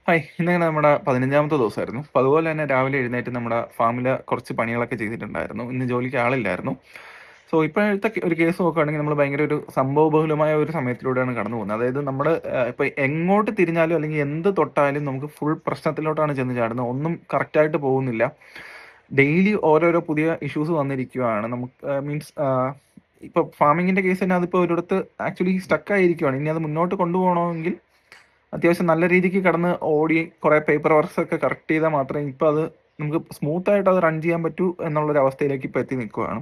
Hi, ഇന്നങ്ങനെ നമ്മുടെ 15ാമത്തെ ദിവസമായിരുന്നു. അപ്പോൾ അതുപോലെ തന്നെ രാവിലെ എഴുന്നേറ്റ് നമ്മുടെ ഫാമിലെ കുറച്ച് പണികളൊക്കെ ചെയ്തിട്ടുണ്ടായിരുന്നു. ഇന്ന് ജോലിക്ക് ആളില്ലായിരുന്നു. സോ ഇപ്പോഴത്തെ ഒരു കേസ് നോക്കുകയാണെങ്കിൽ നമ്മൾ ഭയങ്കര ഒരു സംഭവബഹുലമായ ഒരു സമയത്തിലൂടെയാണ് കടന്നു പോകുന്നത്. അതായത് നമ്മൾ ഇപ്പോൾ എങ്ങോട്ട് തിരിഞ്ഞാലും അല്ലെങ്കിൽ എന്ത് തൊട്ടാലും നമുക്ക് ഫുൾ പ്രശ്നത്തിലോട്ടാണ് ചെന്ന് ചാടുന്നത്. ഒന്നും കറക്റ്റായിട്ട് പോകുന്നില്ല. ഡെയിലി ഓരോരോ പുതിയ ഇഷ്യൂസ് വന്നിരിക്കുകയാണ്. നമുക്ക് മീൻസ് ഇപ്പോൾ ഫാമിങ്ങിൻ്റെ കേസ് തന്നെ അതിപ്പോൾ ഒരിടത്ത് ആക്ച്വലി സ്റ്റക്കായിരിക്കുകയാണ്. ഇനി അത് മുന്നോട്ട് കൊണ്ടുപോകണമെങ്കിൽ അത്യാവശ്യം നല്ല രീതിക്ക് കടന്ന് ഓടി കുറേ പേപ്പർ വർക്ക്സ് ഒക്കെ കറക്റ്റ് ചെയ്താൽ മാത്രമേ ഇപ്പോൾ അത് നമുക്ക് സ്മൂത്ത് ആയിട്ട് അത് റൺ ചെയ്യാൻ പറ്റൂ എന്നുള്ളൊരു അവസ്ഥയിലേക്ക് ഇപ്പോൾ എത്തി നിൽക്കുകയാണ്.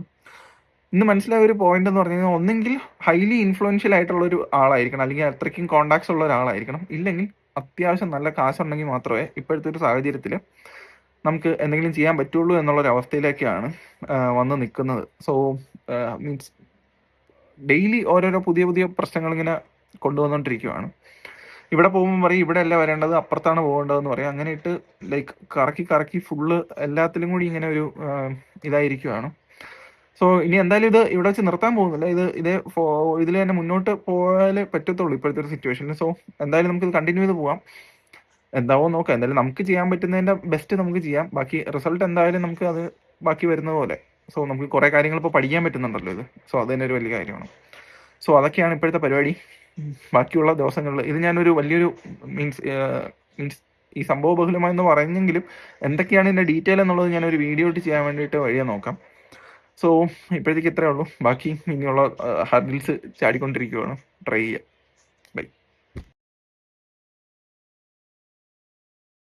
ഇന്ന് മനസ്സിലായ ഒരു പോയിന്റ് എന്ന് പറഞ്ഞു കഴിഞ്ഞാൽ ഒന്നെങ്കിൽ ഹൈലി ഇൻഫ്ലുവൻഷ്യൽ ആയിട്ടുള്ള ഒരു ആളായിരിക്കണം, അല്ലെങ്കിൽ അത്രയ്ക്കും കോണ്ടാക്ട്സ് ഉള്ള ഒരാളായിരിക്കണം, ഇല്ലെങ്കിൽ അത്യാവശ്യം നല്ല കാശുണ്ടെങ്കിൽ മാത്രമേ ഇപ്പോഴത്തെ ഒരു സാഹചര്യത്തിൽ നമുക്ക് എന്തെങ്കിലും ചെയ്യാൻ പറ്റുള്ളൂ എന്നുള്ളൊരു അവസ്ഥയിലേക്കാണ് വന്ന് നിൽക്കുന്നത്. സോ മീൻസ് ഡെയിലി ഓരോരോ പുതിയ പുതിയ പ്രശ്നങ്ങൾ ഇങ്ങനെ കൊണ്ടുവന്നുകൊണ്ടിരിക്കുകയാണ്. ഇവിടെ പോകുമ്പോൾ പറയും ഇവിടെ അല്ല വരേണ്ടത്, അപ്പുറത്താണ് പോകേണ്ടതെന്ന് പറയും. അങ്ങനെ ഇട്ട് ലൈക്ക് കറക്കി കറക്കി ഫുള്ള് എല്ലാത്തിലും കൂടി ഇങ്ങനെ ഒരു ഇതായിരിക്കുവാണ്. സോ ഇനി എന്തായാലും ഇത് ഇവിടെ വെച്ച് നിർത്താൻ പോകുന്നില്ല. ഇതിൽ തന്നെ മുന്നോട്ട് പോയാലേ പറ്റത്തുള്ളൂ ഇപ്പോഴത്തെ ഒരു സിറ്റുവേഷനിൽ. സോ എന്തായാലും നമുക്ക് ഇത് കണ്ടിന്യൂ ചെയ്ത് പോവാം. എന്താവോ നോക്കാം. എന്തായാലും നമുക്ക് ചെയ്യാൻ പറ്റുന്നതിന്റെ ബെസ്റ്റ് നമുക്ക് ചെയ്യാം. ബാക്കി റിസൾട്ട് എന്തായാലും നമുക്ക് അത് ബാക്കി വരുന്ന പോലെ. സോ നമുക്ക് കുറെ കാര്യങ്ങൾ ഇപ്പോൾ പഠിക്കാൻ പറ്റുന്നുണ്ടല്ലോ ഇത്. സോ അത് തന്നെ ഒരു വലിയ കാര്യമാണ്. സോ അതൊക്കെയാണ് ഇപ്പോഴത്തെ പരിപാടി. ബാക്കിയുള്ള ദിവസങ്ങളിൽ ഇത് ഞാനൊരു വലിയൊരു മീൻസ് മീൻസ് ഈ സംഭവ ബഹുലമായെന്ന് പറഞ്ഞെങ്കിലും എന്തൊക്കെയാണ് ഇതിന്റെ ഡീറ്റെയിൽ എന്നുള്ളത് ഞാനൊരു വീഡിയോ ഇട്ട് ചെയ്യാൻ വേണ്ടിയിട്ട് വഴിയെ നോക്കാം. സോ ഇപ്പോഴത്തേക്ക് ഇത്രേ ഉള്ളൂ. ബാക്കി ഇനിയുള്ള ഹർഡിൽസ് ചാടിക്കൊണ്ടിരിക്കുകയാണ്. ട്രൈ ചെയ്യാം.